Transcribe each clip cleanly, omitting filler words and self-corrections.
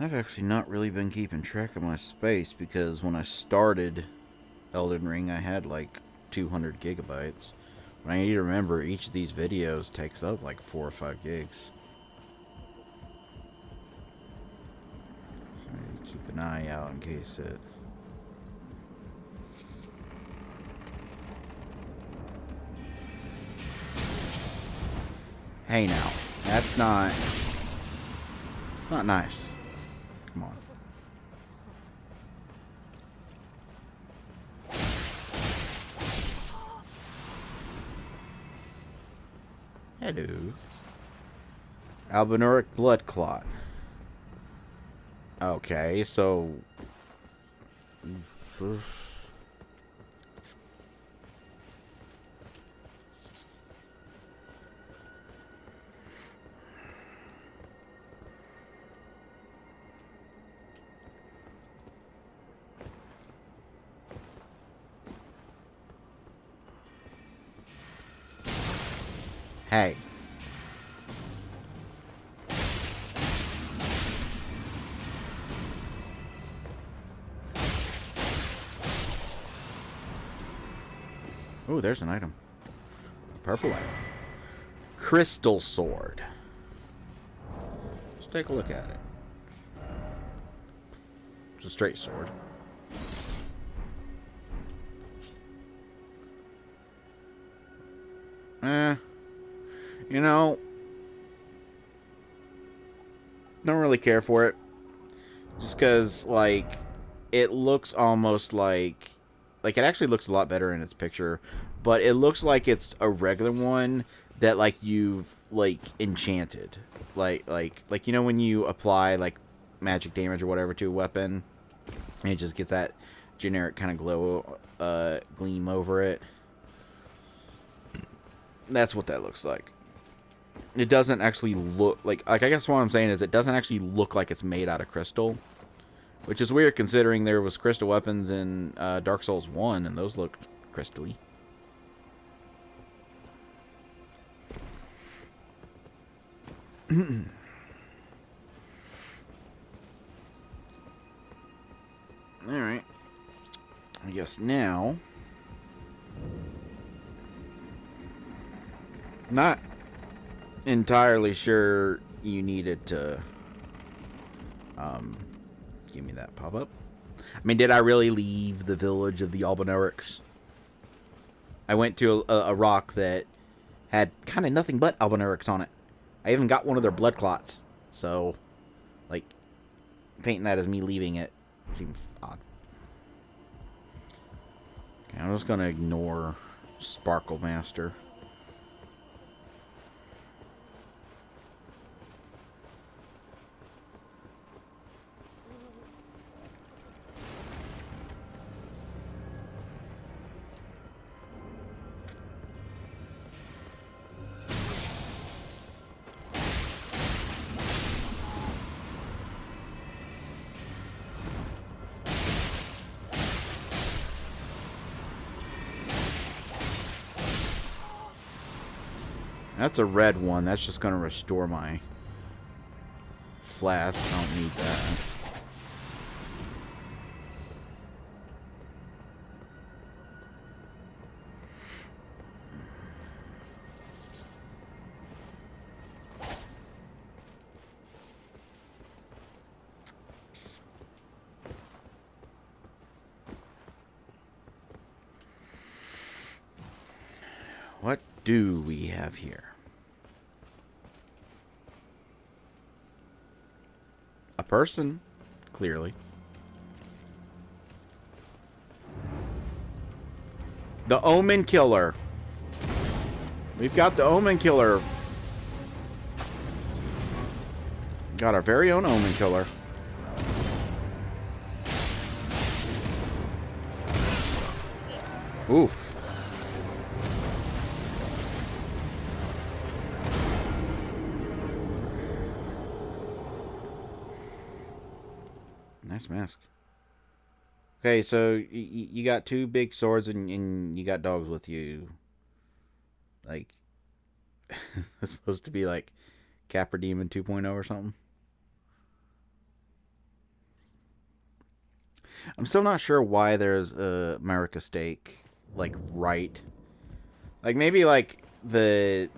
I've actually not really been keeping track of my space because when I started Elden Ring, I had like 200 gigabytes. But I need to remember each of these videos takes up like 4 or 5 gigs. So I need to keep an eye out in case it. Hey now, that's not. It's not nice. Come on. Hello. Albinuric blood clot. Okay, so. Hey. Oh, there's an item. A purple item. Crystal sword. Let's take a look at it. It's a straight sword. You know, don't really care for it. Just because, like, it looks almost like, it actually looks a lot better in its picture, but it looks like it's a regular one that, like, you've, like, enchanted. Like, you know when you apply, like, magic damage or whatever to a weapon, and it just gets that generic kind of glow, gleam over it? That's what that looks like. It doesn't actually look like I guess what I'm saying is it doesn't actually look like it's made out of crystal, which is weird considering there was crystal weapons in Dark Souls 1 and those looked crystally. Alright. I guess now, not entirely sure you needed to give me that pop-up. I mean, did I really leave the village of the Albinaurics? I went to a rock that had kind of nothing but Albinaurics on it. I even got one of their blood clots. So, like, painting that as me leaving it seems odd. Okay, I'm just gonna ignore Sparkle Master. That's a red one. That's just going to restore my flask. I don't need that. What do we have here? A person, clearly. The Omen Killer. We've got the Omen Killer. Got our very own Omen Killer. Oof. Nice mask. Okay, so you got two big swords and you got dogs with you. Like, it's supposed to be like Capra Demon 2.0 or something. I'm still not sure why there's a America steak like right. Like maybe like the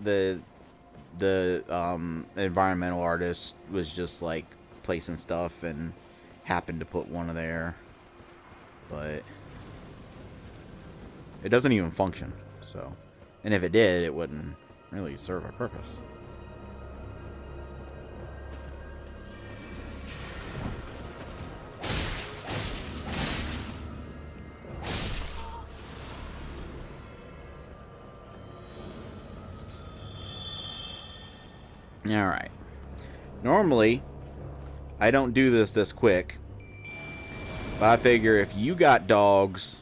environmental artist was just like placing stuff and happened to put one there, but it doesn't even function. So, and if it did, it wouldn't really serve a purpose. All right. Normally, I don't do this quick, but I figure if you got dogs,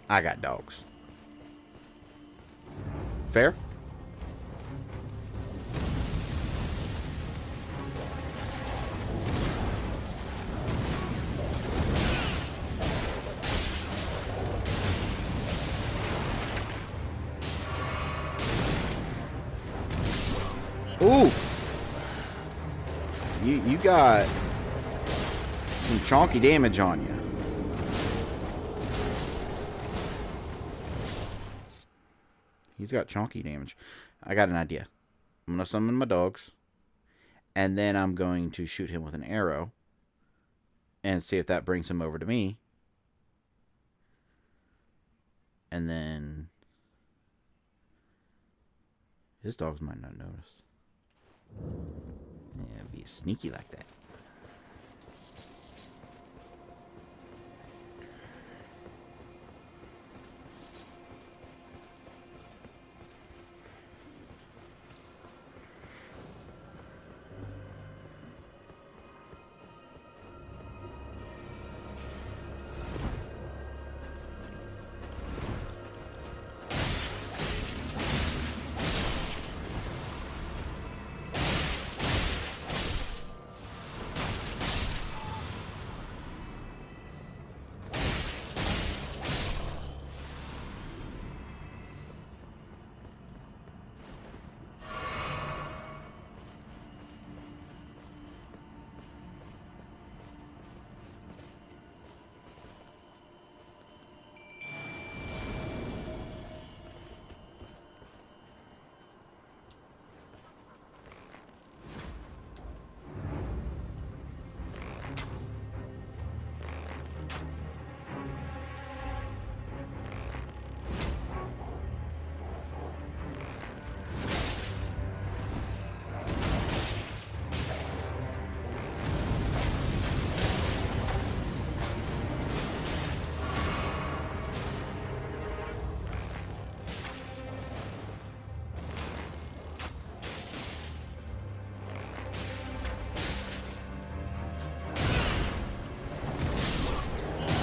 I got dogs. Fair? Ooh! You got some chonky damage on you. He's got chonky damage. I got an idea. I'm going to summon my dogs, and then I'm going to shoot him with an arrow and see if that brings him over to me. And then his dogs might not notice. Yeah, be sneaky like that.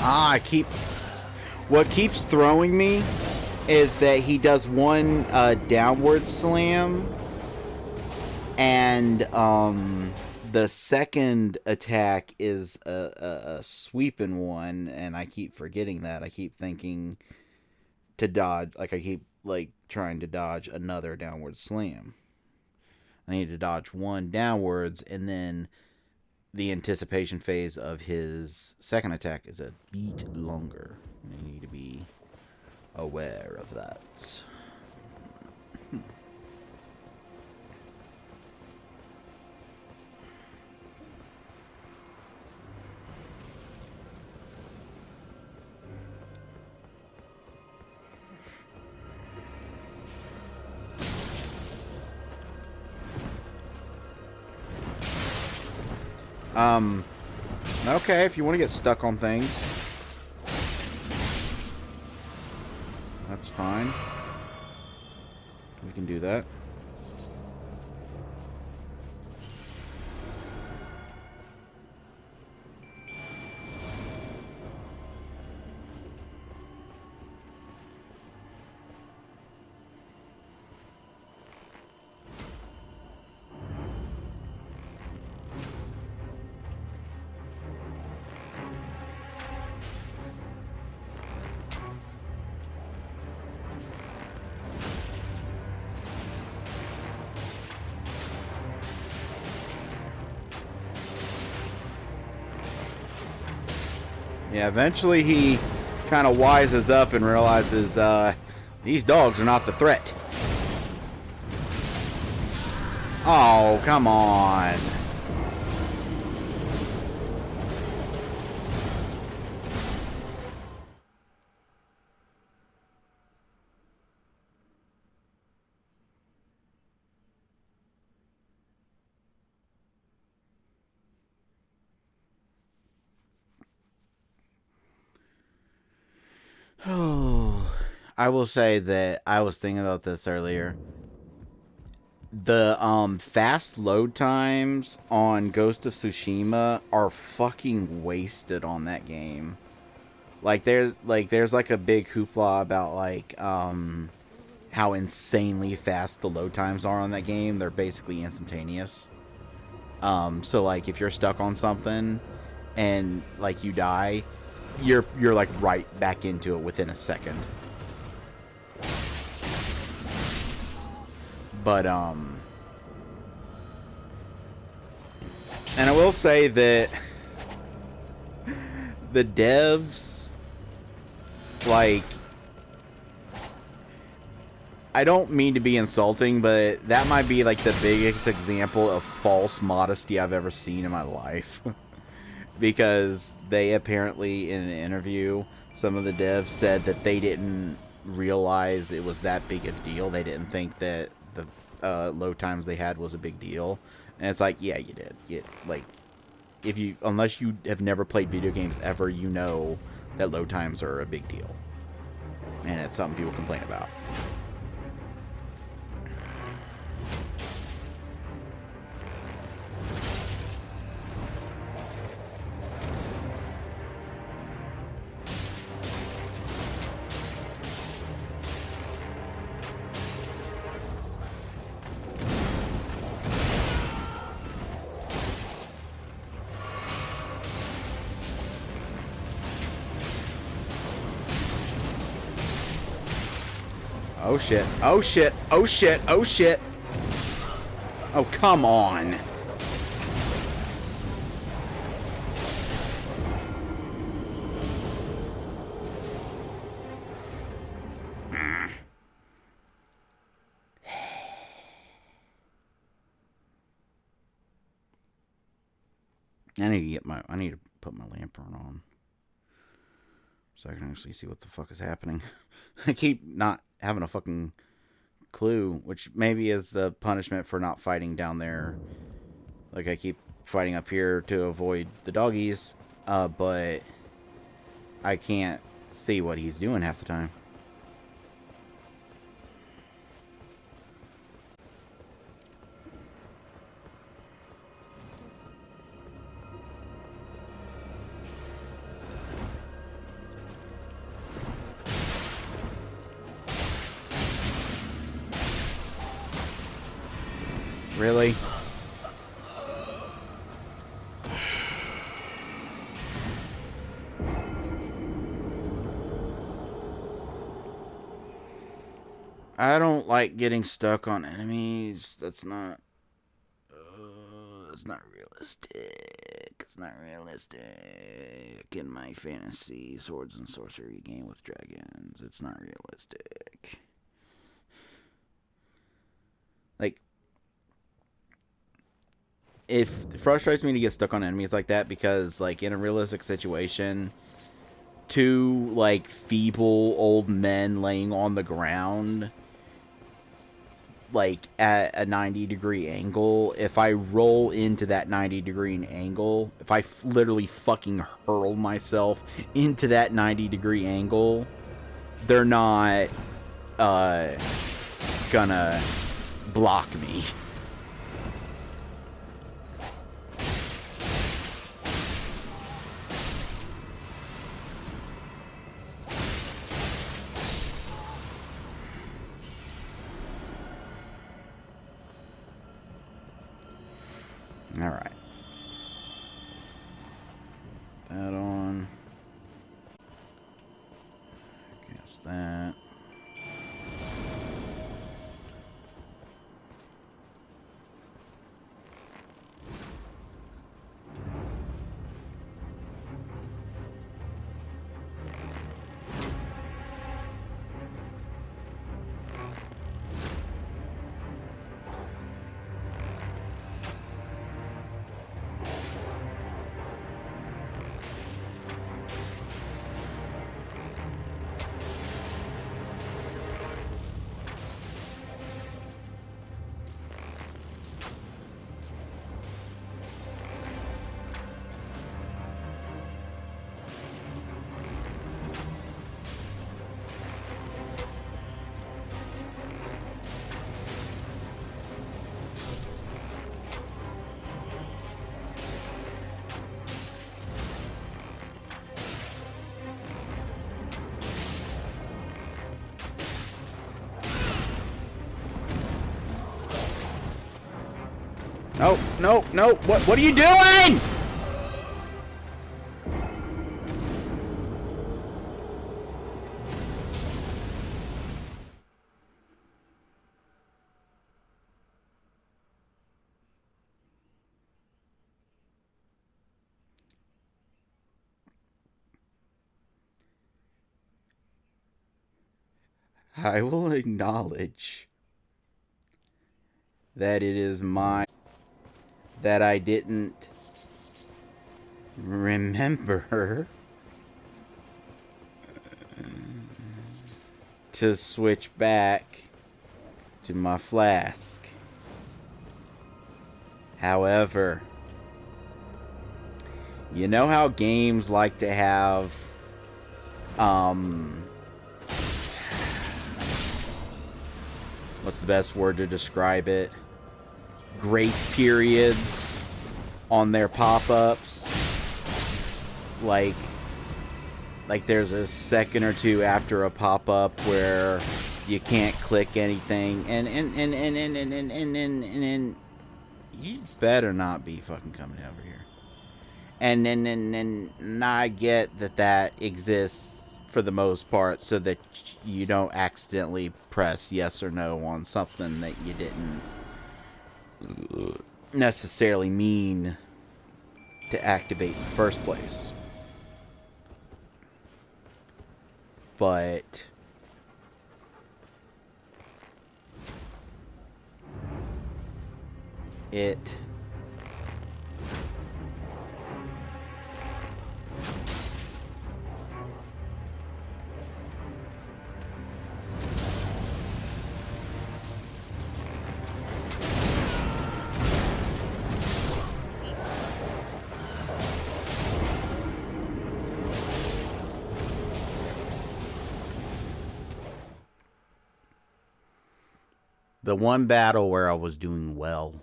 I keep. What keeps throwing me is that he does one downward slam, and the second attack is a sweeping one, and I keep forgetting that. I keep thinking to dodge, like I keep like trying to dodge another downward slam. I need to dodge one downwards, and then the anticipation phase of his second attack is a beat longer. I need to be aware of that. Okay, if you want to get stuck on things, that's fine. We can do that. Yeah, eventually he kind of wises up and realizes these dogs are not the threat. Oh, come on. Oh, I will say that I was thinking about this earlier. The fast load times on Ghost of Tsushima are fucking wasted on that game. There's like a big hoopla about like how insanely fast the load times are on that game. They're basically instantaneous. So like if you're stuck on something and like you die, you're like right back into it within a second. But and I will say that the devs, like, I don't mean to be insulting, but that might be like the biggest example of false modesty I've ever seen in my life. Because they apparently, in an interview, some of the devs said that they didn't realize it was that big a deal. They didn't think that the load times they had was a big deal. And it's like, yeah, you did. Like, if you, unless you have never played video games ever, you know that load times are a big deal. And it's something people complain about. Oh shit. Oh shit. Oh shit. Oh shit. Oh, come on. I need to put my lantern on so I can actually see what the fuck is happening. I keep not having a fucking clue, which maybe is a punishment for not fighting down there. Like, I keep fighting up here to avoid the doggies, but I can't see what he's doing half the time. Really? I don't like getting stuck on enemies. That's not realistic. It's not realistic in my fantasy swords and sorcery game with dragons. It's not realistic. Like, it frustrates me to get stuck on enemies like that because, like, in a realistic situation, two, like, feeble old men laying on the ground, like, at a 90-degree angle, if I roll into that 90-degree angle, if I literally fucking hurl myself into that 90-degree angle, they're not, gonna block me. Alright. That on. Guess that. Oh, no, no. What are you doing? I will acknowledge that it is my that I didn't remember to switch back to my flask. However, you know how games like to have what's the best word to describe it? Grace periods on their pop-ups. Like there's a second or two after a pop-up where you can't click anything, and you better not be fucking coming over here. And I get that exists for the most part so that you don't accidentally press yes or no on something that you didn't necessarily mean to activate in the first place. But it the one battle where I was doing well.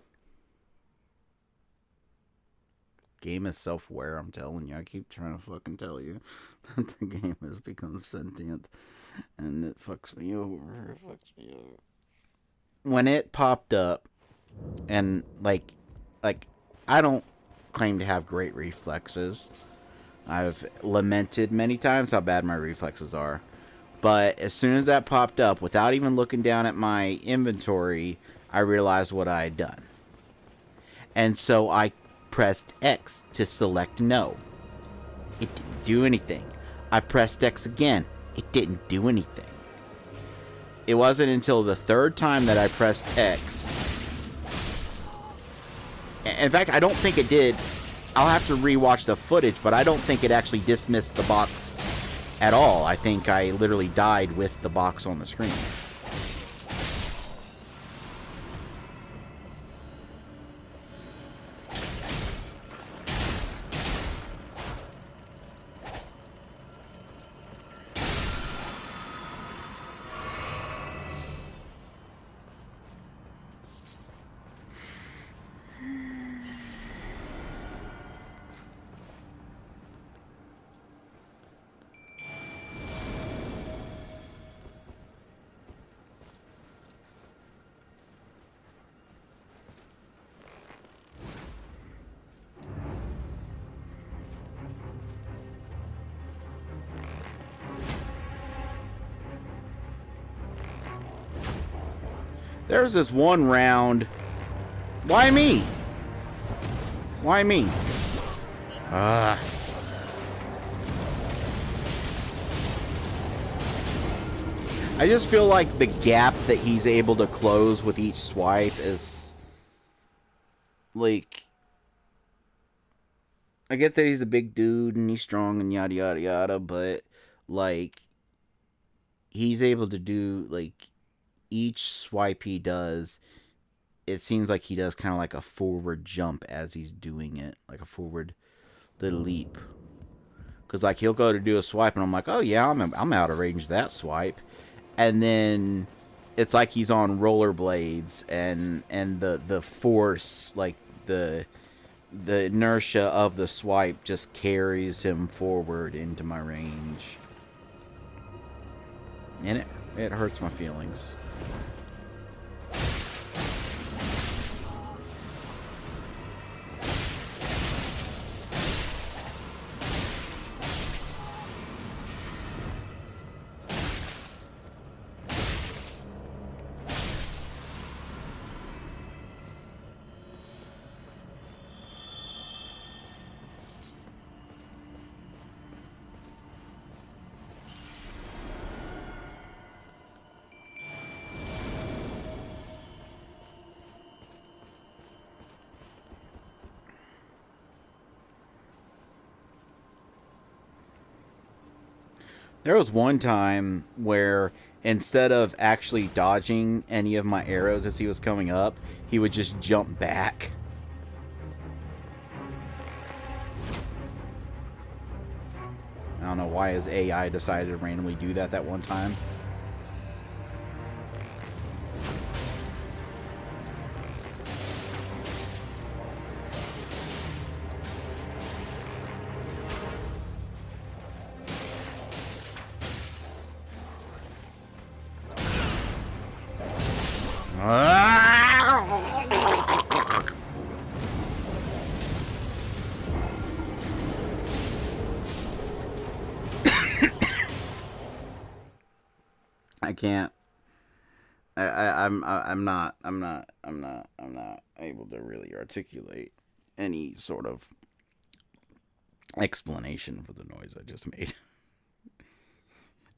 Game is self-aware, I'm telling you. I keep trying to fucking tell you that the game has become sentient, and it fucks me over. It fucks me over. When it popped up, and like I don't claim to have great reflexes. I've lamented many times how bad my reflexes are. But as soon as that popped up, without even looking down at my inventory, I realized what I had done. And so I pressed X to select no. It didn't do anything. I pressed X again. It didn't do anything. It wasn't until the third time that I pressed X. In fact, I don't think it did. I'll have to rewatch the footage, but I don't think it actually dismissed the box at all. I think I literally died with the box on the screen. There's this one round. Why me? Why me? I just feel like the gap that he's able to close with each swipe is like, I get that he's a big dude and he's strong and yada yada yada, but like he's able to do like each swipe he does, it seems like he does kind of like a forward jump as he's doing it, like a forward little leap. Because like he'll go to do a swipe and I'm like, oh yeah, I'm out of range of that swipe, and then it's like he's on rollerblades, and the force, like the inertia of the swipe just carries him forward into my range, and it hurts my feelings. There was one time where instead of actually dodging any of my arrows as he was coming up, he would just jump back. I don't know why his AI decided to randomly do that one time. I can't. I'm not able to really articulate any sort of explanation for the noise I just made.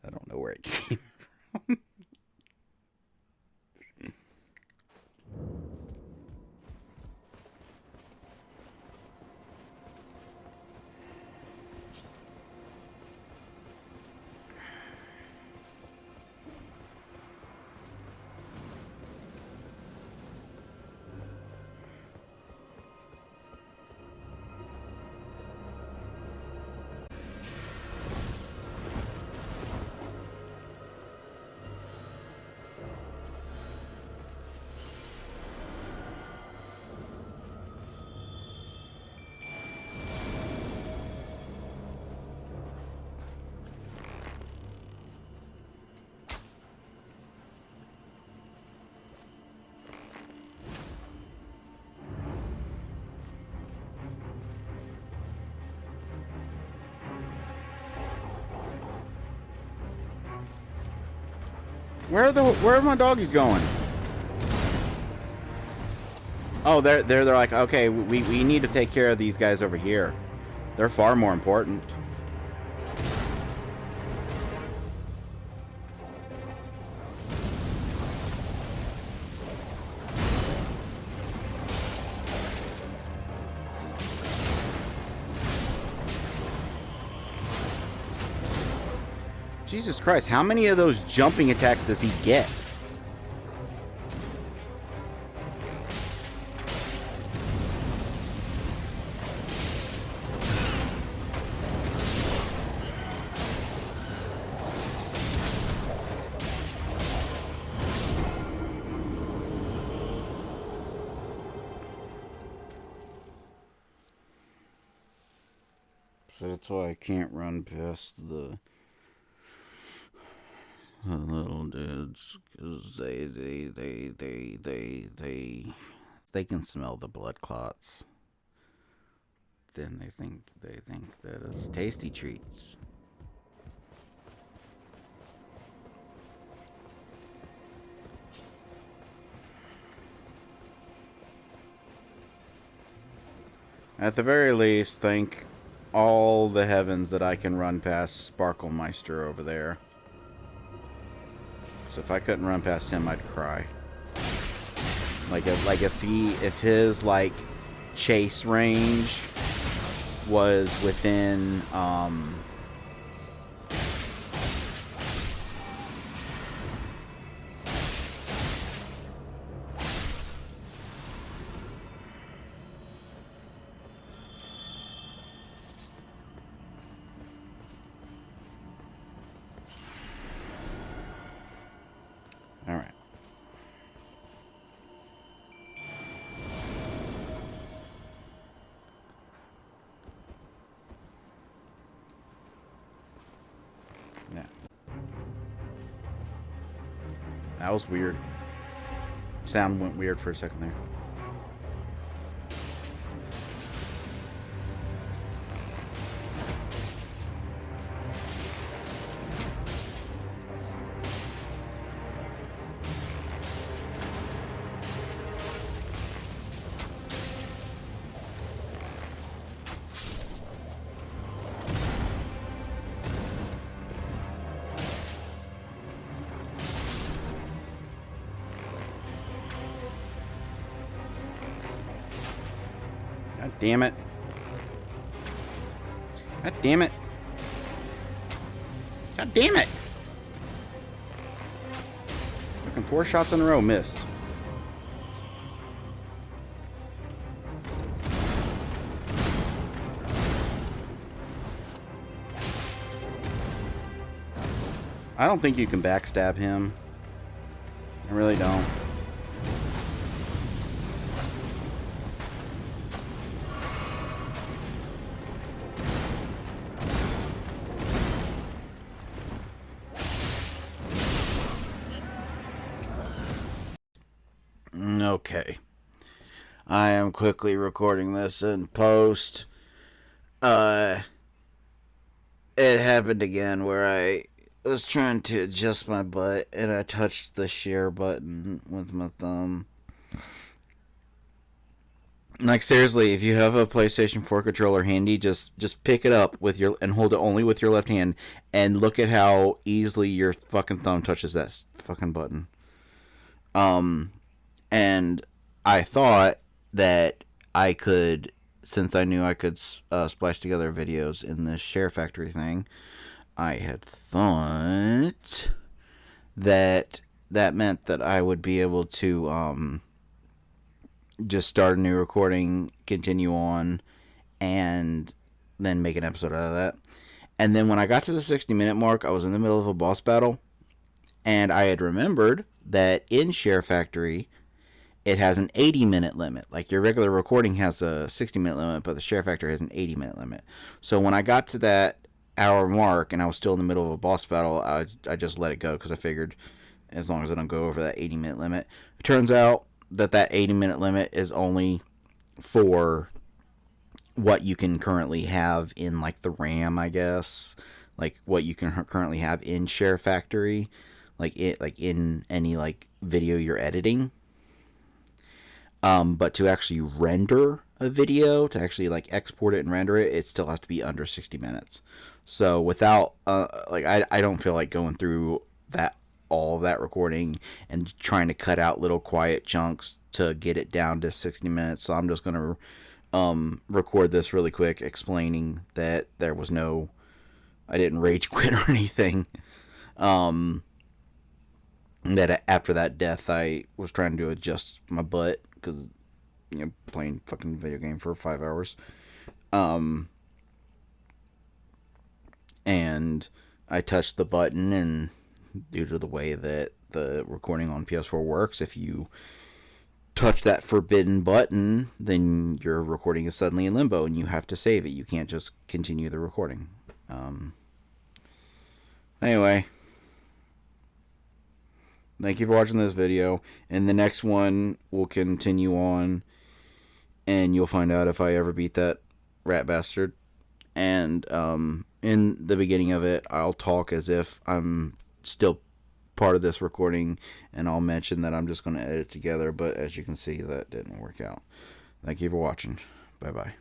I don't know where it came from. Where are my doggies going? Oh, they're like, okay, we need to take care of these guys over here. They're far more important. Jesus Christ, how many of those jumping attacks does he get? So that's why I can't run past the little dudes, because they can smell the blood clots. Then they think that it's tasty treats. At the very least, thank all the heavens that I can run past Sparklemeister over there. So if I couldn't run past him, I'd cry. If his like chase range was within all right. Yeah. That was weird. Sound went weird for a second there. God damn it. God damn it. God damn it! Fucking 4 shots in a row, missed. I don't think you can backstab him. I really don't. Okay. I am quickly recording this in post. It happened again where I was trying to adjust my butt and I touched the share button with my thumb. Like, seriously, if you have a PlayStation 4 controller handy, just pick it up with your and hold it only with your left hand and look at how easily your fucking thumb touches that fucking button. And I thought that I could, since I knew I could splash together videos in this Share Factory thing, I had thought that meant that I would be able to just start a new recording, continue on, and then make an episode out of that. And then when I got to the 60-minute mark, I was in the middle of a boss battle, and I had remembered that in Share Factory, it has an 80-minute limit. Like, your regular recording has a 60-minute limit, but the Share Factory has an 80-minute limit. So when I got to that hour mark and I was still in the middle of a boss battle, I just let it go because I figured as long as I don't go over that 80-minute limit. It turns out that 80-minute limit is only for what you can currently have in, like, the RAM, I guess. Like, what you can currently have in Share Factory. Like in any, like, video you're editing. But to actually render a video, to actually, like, export it and render it, it still has to be under 60 minutes. So without, I don't feel like going through all of that recording and trying to cut out little quiet chunks to get it down to 60 minutes. So I'm just going to record this really quick explaining that there was I didn't rage quit or anything. That after that death, I was trying to adjust my butt because, playing fucking video game for 5 hours. And I touched the button, and due to the way that the recording on PS4 works, if you touch that forbidden button, then your recording is suddenly in limbo, and you have to save it. You can't just continue the recording. Anyway. Thank you for watching this video. In the next one, we'll continue on, and you'll find out if I ever beat that rat bastard. And in the beginning of it, I'll talk as if I'm still part of this recording, and I'll mention that I'm just going to edit together, but as you can see, that didn't work out. Thank you for watching. Bye-bye.